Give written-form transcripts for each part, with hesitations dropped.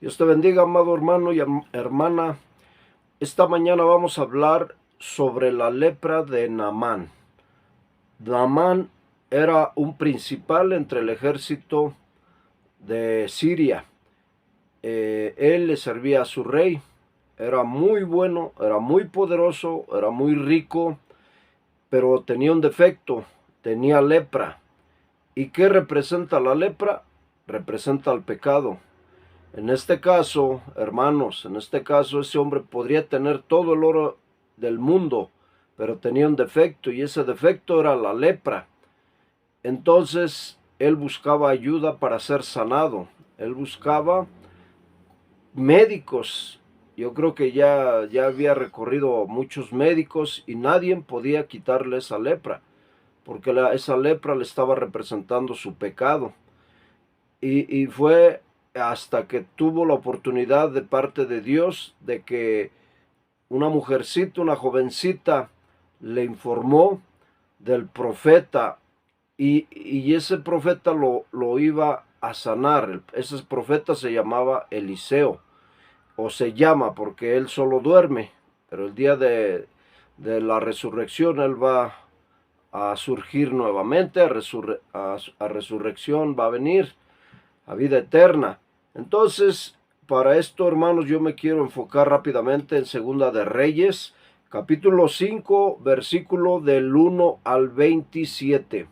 Dios te bendiga, amado hermano y hermana. Esta mañana vamos a hablar sobre la lepra de Naamán. Naamán era un principal entre el ejército de Siria. Él le servía a su rey. Era muy bueno, era muy poderoso, era muy rico, pero tenía un defecto, tenía lepra. ¿Y qué representa la lepra? Representa el pecado. En este caso, hermanos, en este caso ese hombre podría tener todo el oro del mundo, pero tenía un defecto y ese defecto era la lepra. Entonces él buscaba ayuda para ser sanado. Él buscaba médicos. Yo creo que ya había recorrido muchos médicos y nadie podía quitarle esa lepra, porque esa lepra le estaba representando su pecado. Y fue hasta que tuvo la oportunidad de parte de Dios de que una mujercita, una jovencita, le informó del profeta y ese profeta lo iba a sanar. Ese profeta se llamaba Eliseo, o se llama porque él solo duerme, pero el día de la resurrección él va a surgir nuevamente, a resurrección va a venir a vida eterna. Entonces, para esto, hermanos, yo me quiero enfocar rápidamente en Segunda de Reyes, capítulo 5, versículo del 1 al 27.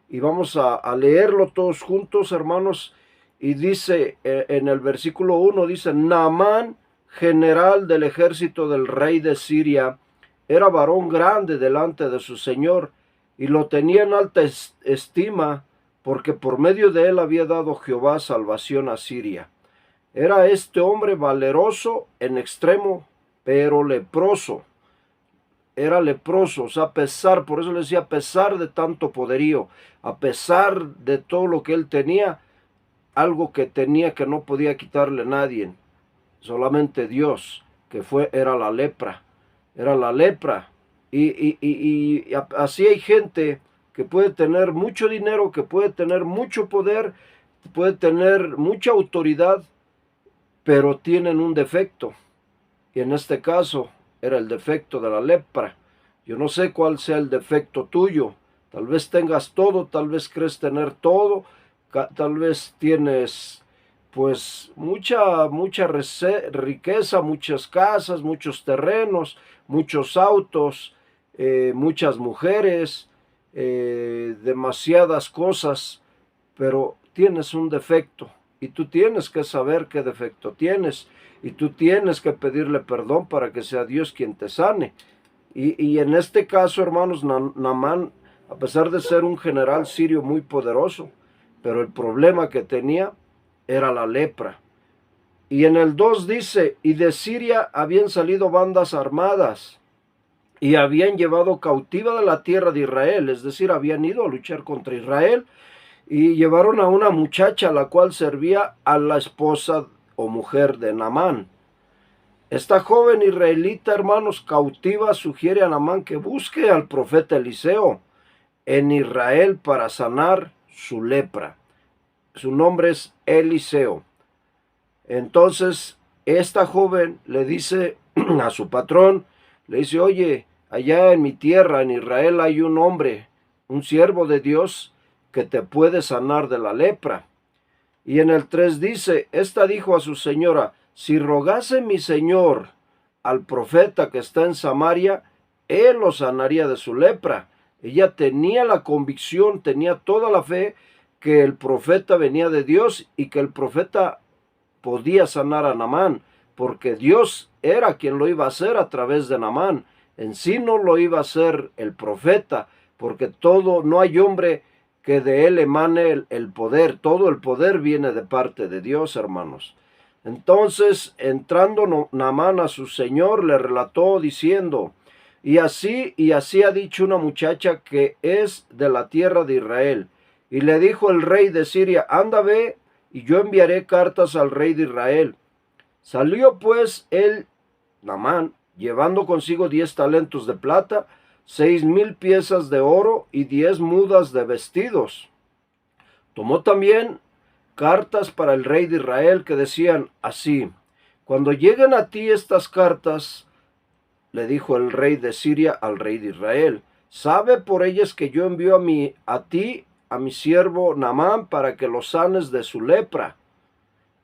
Y vamos a leerlo todos juntos, hermanos. Y dice, en el versículo 1, dice, Naamán, general del ejército del rey de Siria, era varón grande delante de su señor, y lo tenía en alta estima, porque por medio de él había dado Jehová salvación a Siria. Era este hombre valeroso en extremo, pero leproso. Era leproso, o sea, a pesar, por eso le decía, a pesar de tanto poderío, a pesar de todo lo que él tenía, algo que tenía que no podía quitarle nadie, solamente Dios, era la lepra, era la lepra. Y así hay gente que puede tener mucho dinero, que puede tener mucho poder, puede tener mucha autoridad, pero tienen un defecto. Y en este caso era el defecto de la lepra. Yo no sé cuál sea el defecto tuyo. Tal vez tengas todo, tal vez crees tener todo, tal vez tienes pues mucha riqueza, muchas casas, muchos terrenos, muchos autos, muchas mujeres, demasiadas cosas, pero tienes un defecto y tú tienes que saber qué defecto tienes y tú tienes que pedirle perdón para que sea Dios quien te sane. Y en este caso, hermanos, Naamán, a pesar de ser un general sirio muy poderoso, pero el problema que tenía era la lepra. Y en el 2 dice, y de Siria habían salido bandas armadas y habían llevado cautiva de la tierra de Israel, es decir, habían ido a luchar contra Israel y llevaron a una muchacha la cual servía a la esposa o mujer de Naamán. Esta joven israelita, hermanos, cautiva, sugiere a Naamán que busque al profeta Eliseo en Israel para sanar su lepra. Su nombre es Eliseo. Entonces, esta joven le dice a su patrón, le dice, oye, allá en mi tierra, en Israel, hay un hombre, un siervo de Dios, que te puede sanar de la lepra. Y en el 3 dice, esta dijo a su señora, si rogase mi señor al profeta que está en Samaria, él lo sanaría de su lepra. Ella tenía la convicción, tenía toda la fe que el profeta venía de Dios y que el profeta podía sanar a Naamán, porque Dios era quien lo iba a hacer a través de Naamán. En sí no lo iba a hacer el profeta, porque no hay hombre que de él emane el poder. Todo el poder viene de parte de Dios, hermanos. Entonces, entrando Naamán a su señor, le relató diciendo, y así ha dicho una muchacha que es de la tierra de Israel. Y le dijo el rey de Siria, anda, ve, y yo enviaré cartas al rey de Israel. Salió pues Naamán, llevando consigo 10 talentos de plata, 6,000 piezas de oro y 10 mudas de vestidos. Tomó también cartas para el rey de Israel que decían así: cuando lleguen a ti estas cartas, le dijo el rey de Siria al rey de Israel, sabe por ellas que yo envío a ti, a mi siervo Naamán, para que lo sanes de su lepra.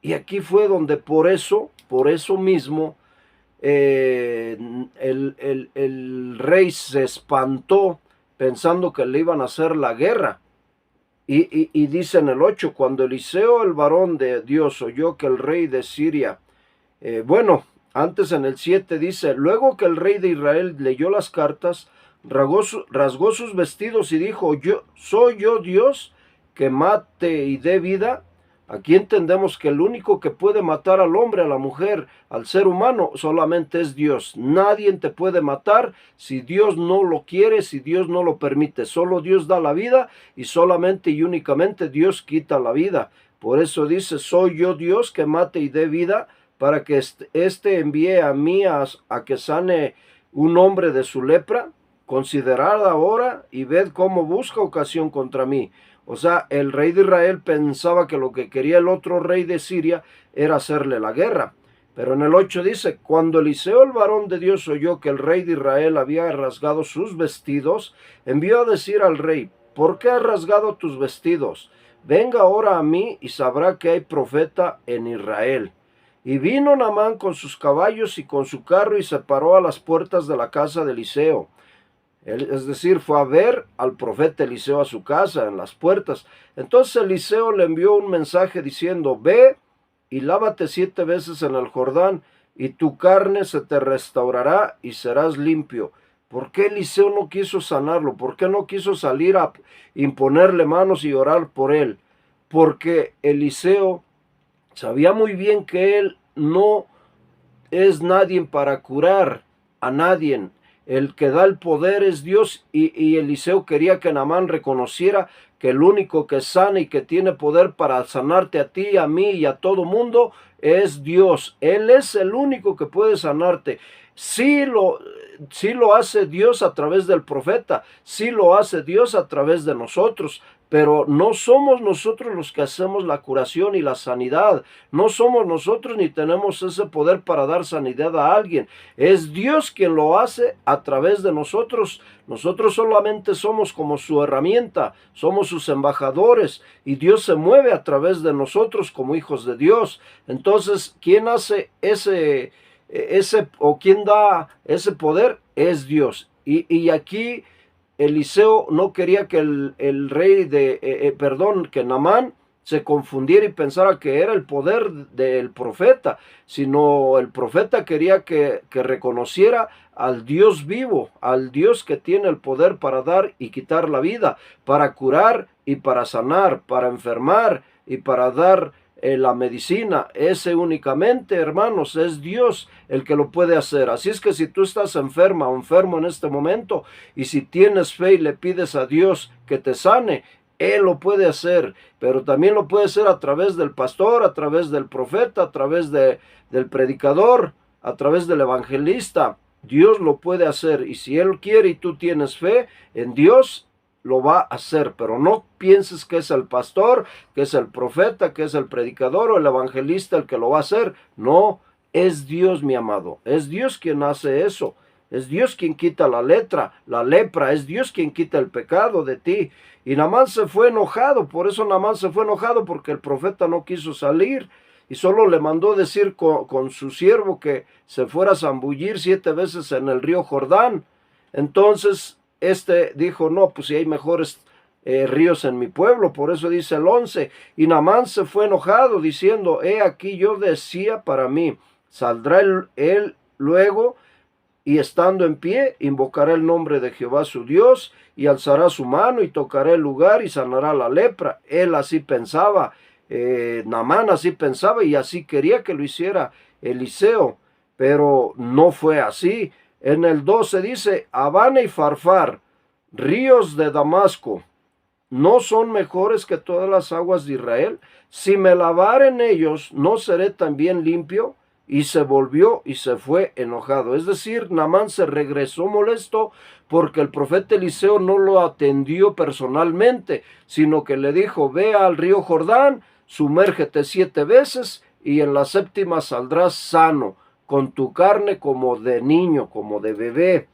Y aquí fue donde por eso mismo, el rey se espantó pensando que le iban a hacer la guerra. Y dice en el 8, cuando Eliseo, el varón de Dios, oyó que el rey de Siria, antes en el 7 dice, luego que el rey de Israel leyó las cartas, rasgó sus vestidos y dijo, ¿soy yo Dios que mate y dé vida? Aquí entendemos que el único que puede matar al hombre, a la mujer, al ser humano, solamente es Dios. Nadie te puede matar si Dios no lo quiere, si Dios no lo permite. Solo Dios da la vida y solamente y únicamente Dios quita la vida. Por eso dice, soy yo Dios que mate y dé vida, para que este envíe a mí a que sane un hombre de su lepra. Considerad ahora y ved cómo busca ocasión contra mí. O sea, el rey de Israel pensaba que lo que quería el otro rey de Siria era hacerle la guerra. Pero en el 8 dice, cuando Eliseo el varón de Dios oyó que el rey de Israel había rasgado sus vestidos, envió a decir al rey, ¿por qué has rasgado tus vestidos? Venga ahora a mí y sabrá que hay profeta en Israel. Y vino Naamán con sus caballos y con su carro y se paró a las puertas de la casa de Eliseo. Es decir, fue a ver al profeta Eliseo a su casa, en las puertas. Entonces Eliseo le envió un mensaje diciendo, ve y lávate 7 veces en el Jordán, y tu carne se te restaurará y serás limpio. ¿Por qué Eliseo no quiso sanarlo? ¿Por qué no quiso salir a imponerle manos y orar por él? Porque Eliseo sabía muy bien que él no es nadie para curar a nadie. El que da el poder es Dios, y Eliseo quería que Naamán reconociera que el único que sana y que tiene poder para sanarte a ti, a mí y a todo mundo es Dios. Él es el único que puede sanarte. Sí lo hace Dios a través del profeta, sí lo hace Dios a través de nosotros, pero no somos nosotros los que hacemos la curación y la sanidad. No somos nosotros ni tenemos ese poder para dar sanidad a alguien. Es Dios quien lo hace a través de nosotros. Nosotros solamente somos como su herramienta, somos sus embajadores, y Dios se mueve a través de nosotros como hijos de Dios. Entonces, ¿quién hace quién da ese poder? Es Dios. Y aquí Eliseo no quería que el rey que Naamán se confundiera y pensara que era el poder del profeta, sino el profeta quería que reconociera al Dios vivo, al Dios que tiene el poder para dar y quitar la vida, para curar y para sanar, para enfermar y para dar la medicina. Ese únicamente, hermanos, es Dios el que lo puede hacer. Así es que si tú estás enferma o enfermo en este momento, y si tienes fe y le pides a Dios que te sane, Él lo puede hacer, pero también lo puede hacer a través del pastor, a través del profeta, a través del predicador, a través del evangelista. Dios lo puede hacer, y si Él quiere y tú tienes fe en Dios, lo va a hacer. Pero no pienses que es el pastor, que es el profeta, que es el predicador o el evangelista el que lo va a hacer. No, es Dios, mi amado. Es Dios quien hace eso. Es Dios quien quita la lepra. Es Dios quien quita el pecado de ti. Y Naamán se fue enojado. Por eso Naamán se fue enojado, porque el profeta no quiso salir. Y solo le mandó decir con su siervo que se fuera a zambullir 7 veces en el río Jordán. Entonces dijo, no, pues si hay mejores ríos en mi pueblo. Por eso dice el 11, y Naamán se fue enojado, diciendo, he aquí yo decía para mí, saldrá él luego, y estando en pie, invocará el nombre de Jehová su Dios, y alzará su mano, y tocará el lugar, y sanará la lepra. Él así pensaba, Naamán así pensaba, y así quería que lo hiciera Eliseo, pero no fue así. En el 12 dice, Abana y Farfar, ríos de Damasco, ¿no son mejores que todas las aguas de Israel? Si me lavare en ellos, ¿no seré también limpio? Y se volvió y se fue enojado. Es decir, Naamán se regresó molesto porque el profeta Eliseo no lo atendió personalmente, sino que le dijo, ve al río Jordán, sumérgete 7 veces y en la séptima saldrás sano, con tu carne como de niño, como de bebé.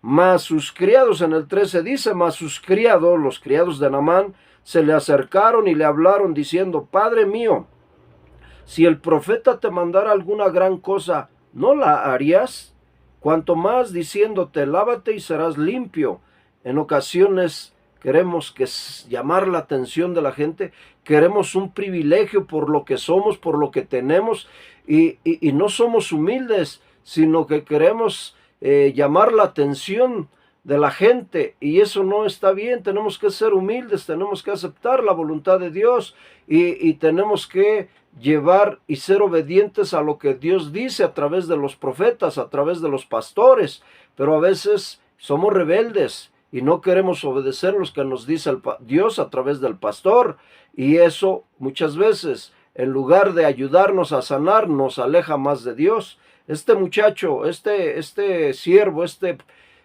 Mas sus criados, en el 13 dice, mas sus criados, los criados de Naamán, se le acercaron y le hablaron diciendo, Padre mío, si el profeta te mandara alguna gran cosa, ¿no la harías? Cuanto más diciéndote, lávate y serás limpio. En ocasiones queremos llamar la atención de la gente, queremos un privilegio por lo que somos, por lo que tenemos, y no somos humildes, sino que queremos llamar la atención de la gente, y eso no está bien. Tenemos que ser humildes, tenemos que aceptar la voluntad de Dios, y tenemos que llevar y ser obedientes a lo que Dios dice a través de los profetas, a través de los pastores, pero a veces somos rebeldes y no queremos obedecer lo que nos dice Dios a través del pastor, y eso muchas veces, en lugar de ayudarnos a sanar, nos aleja más de Dios. Este muchacho, este siervo,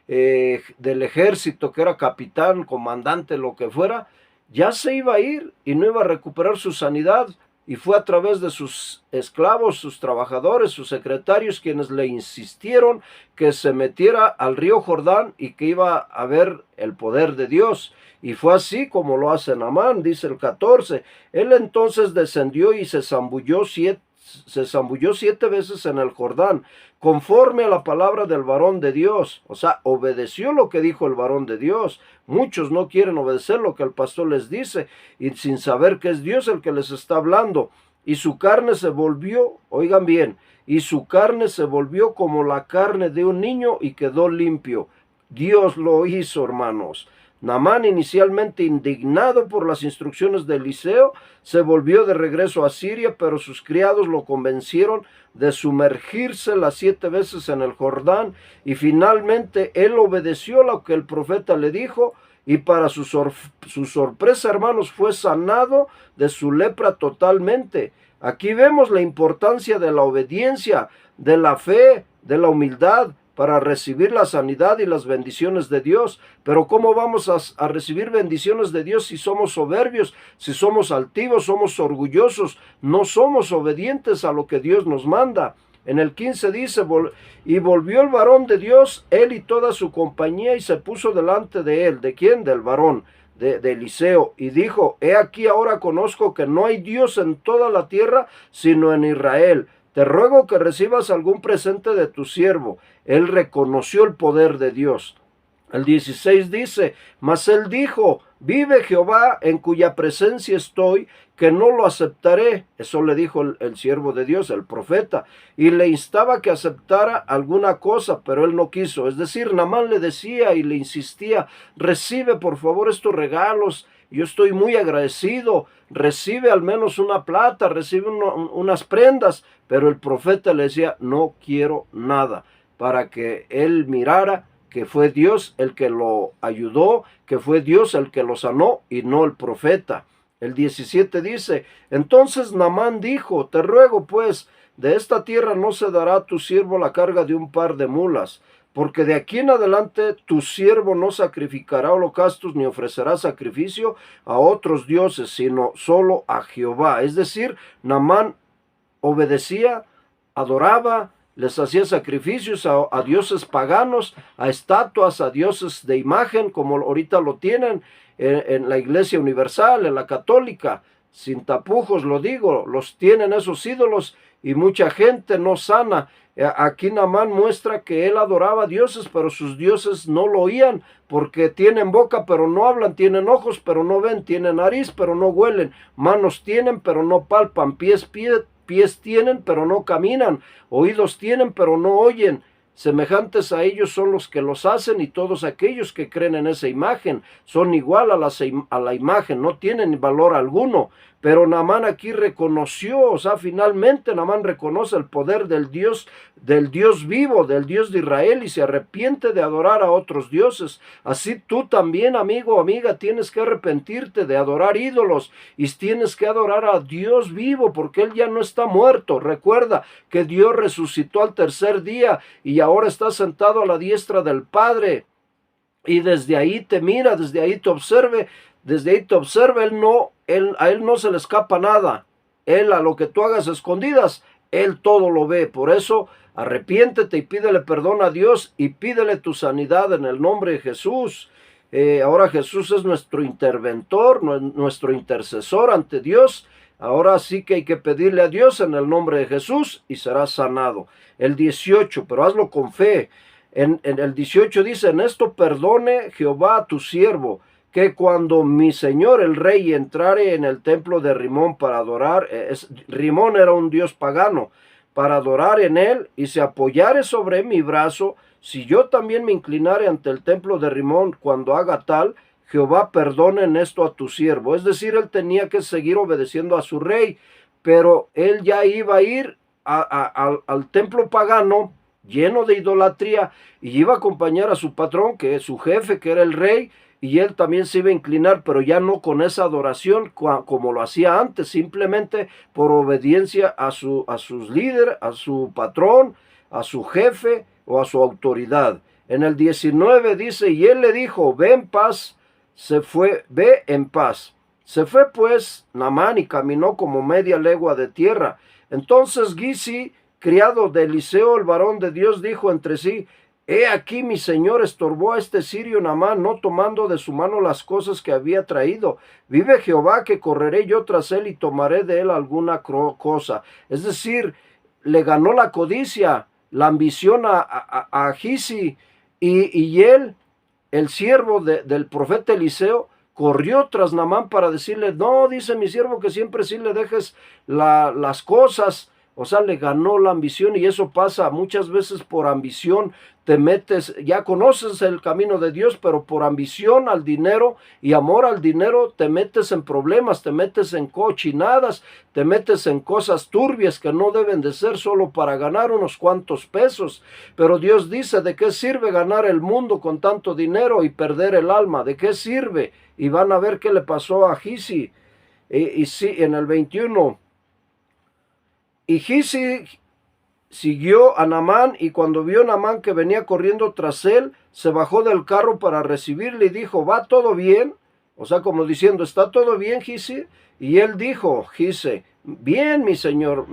del ejército, que era capitán, comandante, lo que fuera, ya se iba a ir y no iba a recuperar su sanidad, y fue a través de sus esclavos, sus trabajadores, sus secretarios, quienes le insistieron que se metiera al río Jordán y que iba a ver el poder de Dios. Y fue así como lo hace Naamán, dice el 14. Él entonces descendió y se zambulló 7 veces en el Jordán, conforme a la palabra del varón de Dios. O sea, obedeció lo que dijo el varón de Dios. Muchos no quieren obedecer lo que el pastor les dice, y sin saber que es Dios el que les está hablando. Y su carne se volvió, oigan bien, y su carne se volvió como la carne de un niño y quedó limpio. Dios lo hizo, hermanos. Naamán, inicialmente indignado por las instrucciones de Eliseo, se volvió de regreso a Siria, pero sus criados lo convencieron de sumergirse las 7 veces en el Jordán, y finalmente él obedeció lo que el profeta le dijo, y para su sorpresa, hermanos, fue sanado de su lepra totalmente. Aquí vemos la importancia de la obediencia, de la fe, de la humildad, para recibir la sanidad y las bendiciones de Dios. Pero ¿cómo vamos a recibir bendiciones de Dios si somos soberbios, si somos altivos, somos orgullosos, no somos obedientes a lo que Dios nos manda? En el 15 dice, y volvió el varón de Dios, él y toda su compañía, y se puso delante de él. ¿De quién? Del varón, de Eliseo, y dijo, he aquí ahora conozco que no hay Dios en toda la tierra, sino en Israel. Te ruego que recibas algún presente de tu siervo. Él reconoció el poder de Dios. El 16 dice, mas él dijo, vive Jehová en cuya presencia estoy, que no lo aceptaré. Eso le dijo el siervo de Dios, el profeta, y le instaba que aceptara alguna cosa, pero él no quiso. Es decir, Naamán le decía y le insistía, recibe por favor estos regalos, yo estoy muy agradecido, recibe al menos una plata, recibe unas prendas, pero el profeta le decía, no quiero nada, para que él mirara que fue Dios el que lo ayudó, que fue Dios el que lo sanó y no el profeta. El 17 dice, entonces Naamán dijo, te ruego pues, de esta tierra no se dará a tu siervo la carga de un par de mulas, porque de aquí en adelante tu siervo no sacrificará holocaustos ni ofrecerá sacrificio a otros dioses, sino solo a Jehová. Es decir, Naamán obedecía, adoraba, les hacía sacrificios a dioses paganos, a estatuas, a dioses de imagen, como ahorita lo tienen en la Iglesia Universal, en la Católica. Sin tapujos lo digo, los tienen esos ídolos, y mucha gente no sana. Aquí Naamán muestra que él adoraba a dioses, pero sus dioses no lo oían, porque tienen boca pero no hablan, tienen ojos pero no ven, tienen nariz pero no huelen, manos tienen pero no palpan, pies tienen pero no caminan, oídos tienen pero no oyen. Semejantes a ellos son los que los hacen, y todos aquellos que creen en esa imagen son igual a la imagen, no tienen valor alguno. Pero Naamán aquí reconoció, o sea, finalmente Naamán reconoce el poder del Dios vivo, del Dios de Israel, y se arrepiente de adorar a otros dioses. Así tú también, amigo o amiga, tienes que arrepentirte de adorar ídolos, y tienes que adorar a Dios vivo, porque Él ya no está muerto. Recuerda que Dios resucitó al tercer día y ahora está sentado a la diestra del Padre, y desde ahí te mira, desde ahí te observa, a él no se le escapa nada. Él a lo que tú hagas escondidas, Él todo lo ve. Por eso arrepiéntete y pídele perdón a Dios y pídele tu sanidad en el nombre de Jesús. Ahora Jesús es nuestro interventor, nuestro intercesor ante Dios. Ahora sí que hay que pedirle a Dios en el nombre de Jesús y serás sanado. El 18, pero hazlo con fe. En el 18 dice, en esto perdone Jehová a tu siervo, que cuando mi señor el rey entrare en el templo de Rimón para adorar, Rimón era un dios pagano, para adorar en él y se apoyare sobre mi brazo, si yo también me inclinare ante el templo de Rimón cuando haga tal, Jehová perdone en esto a tu siervo. Es decir, él tenía que seguir obedeciendo a su rey, pero él ya iba a ir al templo pagano lleno de idolatría y iba a acompañar a su patrón, que es su jefe, que era el rey, y él también se iba a inclinar, pero ya no con esa adoración como lo hacía antes, simplemente por obediencia a sus líderes, a su patrón, a su jefe o a su autoridad. En el 19 dice, y él le dijo, ve en paz, se fue, ve en paz. Se fue pues Naamán y caminó como media legua de tierra. Entonces Gizi, criado de Eliseo, el varón de Dios, dijo entre sí, he aquí mi señor estorbó a este sirio Naamán, no tomando de su mano las cosas que había traído. Vive Jehová que correré yo tras él y tomaré de él alguna cosa. Es decir, le ganó la codicia, la ambición a Gizi, y él, el siervo del profeta Eliseo, corrió tras Naamán para decirle, no, dice mi siervo que siempre sí le dejes las cosas. O sea, le ganó la ambición y eso pasa muchas veces por ambición. Te metes, ya conoces el camino de Dios, pero por ambición al dinero y amor al dinero te metes en problemas, te metes en cochinadas, te metes en cosas turbias que no deben de ser solo para ganar unos cuantos pesos. Pero Dios dice, ¿de qué sirve ganar el mundo con tanto dinero y perder el alma? ¿De qué sirve? Y van a ver qué le pasó a Gizi. Y sí, en el 21... Y Gizi siguió a Naamán, y cuando vio Naamán que venía corriendo tras él, se bajó del carro para recibirle y dijo, ¿va todo bien? O sea, como diciendo, ¿está todo bien, Gizi? Y él dijo, Gizi, bien, mi señor,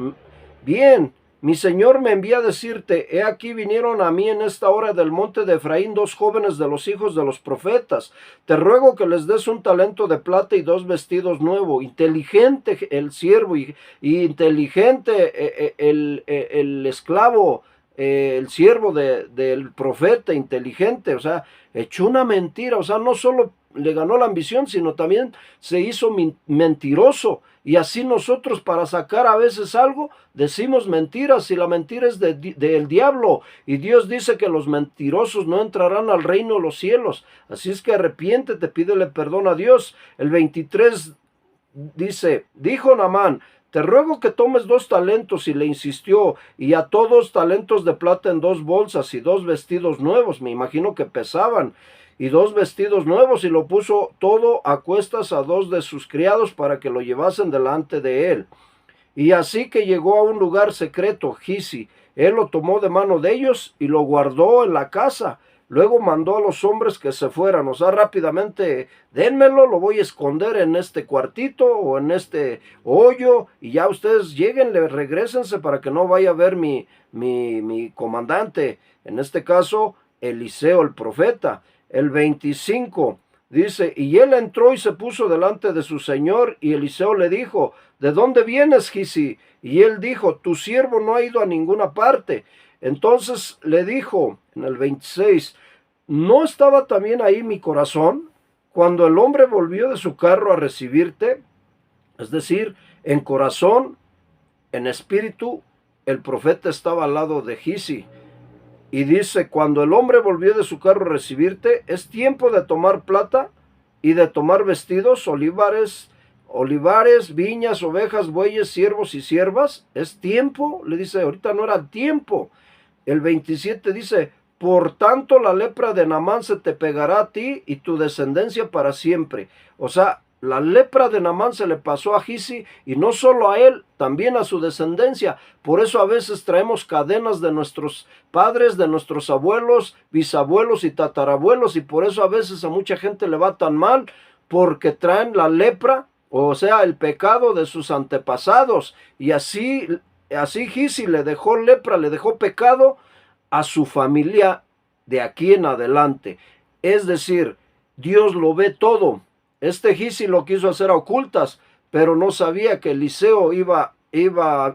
bien. Mi señor me envía a decirte, he aquí vinieron a mí en esta hora del monte de Efraín 2 jóvenes de los hijos de los profetas. Te ruego que les des un talento de plata y 2 vestidos nuevos. Inteligente el siervo y inteligente el esclavo, el siervo del profeta, inteligente. O sea, echó una mentira. O sea, no solo le ganó la ambición, sino también se hizo mentiroso. Y así nosotros, para sacar a veces algo, decimos mentiras, y la mentira es del diablo, y Dios dice que los mentirosos no entrarán al reino de los cielos. Así es que arrepiéntete, pídele perdón a Dios. El 23 dice, dijo Naamán, te ruego que tomes 2 talentos, y le insistió, y a todos talentos de plata en 2 bolsas, y 2 vestidos nuevos, me imagino que pesaban, y 2 vestidos nuevos, y lo puso todo a cuestas a 2 de sus criados para que lo llevasen delante de él. Y así que llegó a un lugar secreto, Gizi, él lo tomó de mano de ellos y lo guardó en la casa. Luego mandó a los hombres que se fueran, o sea, rápidamente, dénmelo, lo voy a esconder en este cuartito o en este hoyo, y ya ustedes lléguenle, regrésense para que no vaya a ver mi comandante, en este caso, Eliseo el profeta. El 25 dice, y él entró y se puso delante de su señor, y Eliseo le dijo, ¿de dónde vienes, Gizi? Y él dijo, tu siervo no ha ido a ninguna parte. Entonces le dijo, en el 26, ¿no estaba también ahí mi corazón cuando el hombre volvió de su carro a recibirte? Es decir, en corazón, en espíritu, el profeta estaba al lado de Gizi. Y dice, cuando el hombre volvió de su carro a recibirte, es tiempo de tomar plata y de tomar vestidos, olivares, viñas, ovejas, bueyes, siervos y siervas. Es tiempo, le dice, ahorita no era tiempo. El 27 dice, por tanto la lepra de Naamán se te pegará a ti y tu descendencia para siempre. O sea, la lepra de Naamán se le pasó a Gizi, y no solo a él, también a su descendencia. Por eso a veces traemos cadenas de nuestros padres, de nuestros abuelos, bisabuelos y tatarabuelos, y por eso a veces a mucha gente le va tan mal, porque traen la lepra o sea, el pecado de sus antepasados. Y así Gizi le dejó lepra, le dejó pecado a su familia de aquí en adelante. Es decir, Dios lo ve todo. Este Gizi lo quiso hacer a ocultas, pero no sabía que Eliseo iba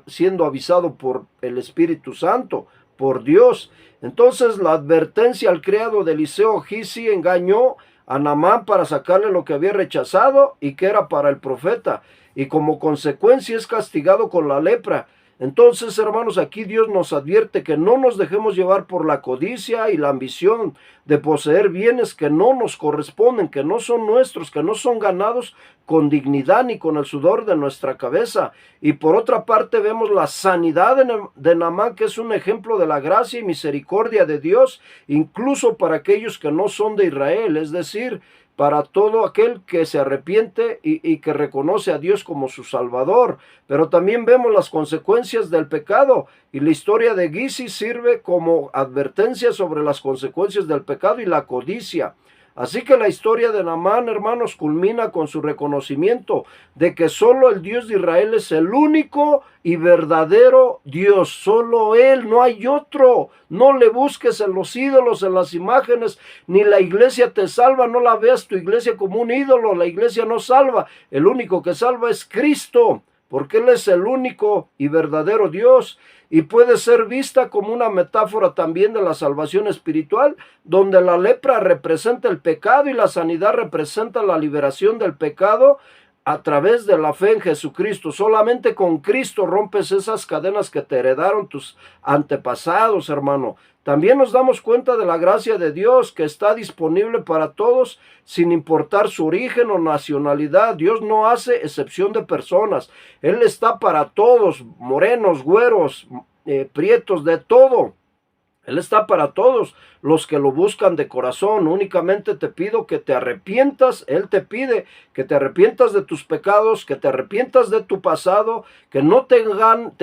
siendo avisado por el Espíritu Santo, por Dios. Entonces la advertencia al criado de Eliseo, Gizi engañó a Naamán para sacarle lo que había rechazado y que era para el profeta, y como consecuencia es castigado con la lepra. Entonces, hermanos, aquí Dios nos advierte que no nos dejemos llevar por la codicia y la ambición de poseer bienes que no nos corresponden, que no son nuestros, que no son ganados con dignidad ni con el sudor de nuestra cabeza. Y por otra parte vemos la sanidad de Naamán, que es un ejemplo de la gracia y misericordia de Dios, incluso para aquellos que no son de Israel, es decir, para todo aquel que se arrepiente y que reconoce a Dios como su Salvador. Pero también vemos las consecuencias del pecado, y la historia de Gizi sirve como advertencia sobre las consecuencias del pecado y la codicia. Así que la historia de Naamán, hermanos, culmina con su reconocimiento de que solo el Dios de Israel es el único y verdadero Dios. Solo Él, no hay otro. No le busques en los ídolos, en las imágenes, ni la iglesia te salva. No la veas tu iglesia como un ídolo. La iglesia no salva. El único que salva es Cristo, porque Él es el único y verdadero Dios. Y puede ser vista como una metáfora también de la salvación espiritual, donde la lepra representa el pecado y la sanidad representa la liberación del pecado a través de la fe en Jesucristo. Solamente con Cristo rompes esas cadenas que te heredaron tus antepasados, hermano. También nos damos cuenta de la gracia de Dios que está disponible para todos sin importar su origen o nacionalidad. Dios no hace excepción de personas. Él está para todos, morenos, güeros, prietos, de todo. Él está para todos los que lo buscan de corazón. Únicamente te pido que te arrepientas. Él te pide que te arrepientas de tus pecados, que te arrepientas de tu pasado, que no te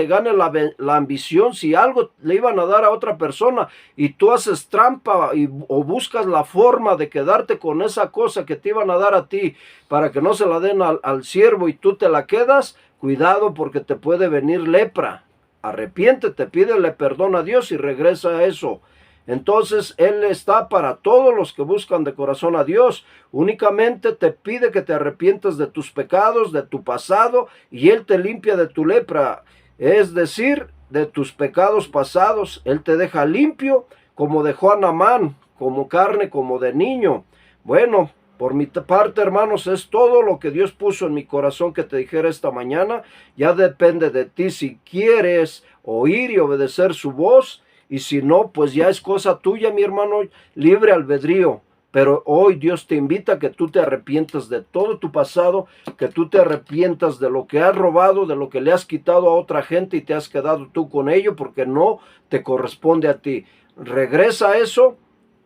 gane la ambición. Si algo le iban a dar a otra persona y tú haces trampa o buscas la forma de quedarte con esa cosa que te iban a dar a ti para que no se la den al siervo y tú te la quedas, cuidado, porque te puede venir lepra. Arrepiéntete, pídele perdón a Dios y regresa a eso. Entonces Él está para todos los que buscan de corazón a Dios. Únicamente te pide que te arrepientas de tus pecados, de tu pasado, y Él te limpia de tu lepra, es decir, de tus pecados pasados. Él te deja limpio, como dejó a Naamán, como carne, como de niño. Bueno, por mi parte, hermanos, es todo lo que Dios puso en mi corazón que te dijera esta mañana. Ya depende de ti si quieres oír y obedecer su voz, y si no, pues ya es cosa tuya, mi hermano, libre albedrío. Pero hoy Dios te invita a que tú te arrepientas de todo tu pasado, que tú te arrepientas de lo que has robado, de lo que le has quitado a otra gente y te has quedado tú con ello porque no te corresponde a ti. Regresa a eso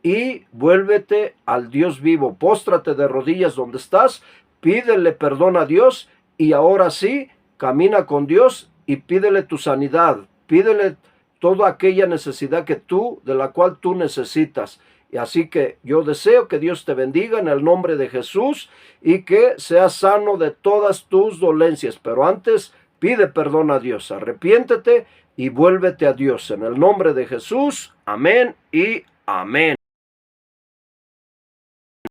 y vuélvete al Dios vivo. Póstrate de rodillas donde estás, pídele perdón a Dios, y ahora sí, camina con Dios y pídele tu sanidad. Pídele toda aquella necesidad de la cual tú necesitas. Y así que yo deseo que Dios te bendiga en el nombre de Jesús y que seas sano de todas tus dolencias. Pero antes, pide perdón a Dios, arrepiéntete y vuélvete a Dios. En el nombre de Jesús, amén y amén.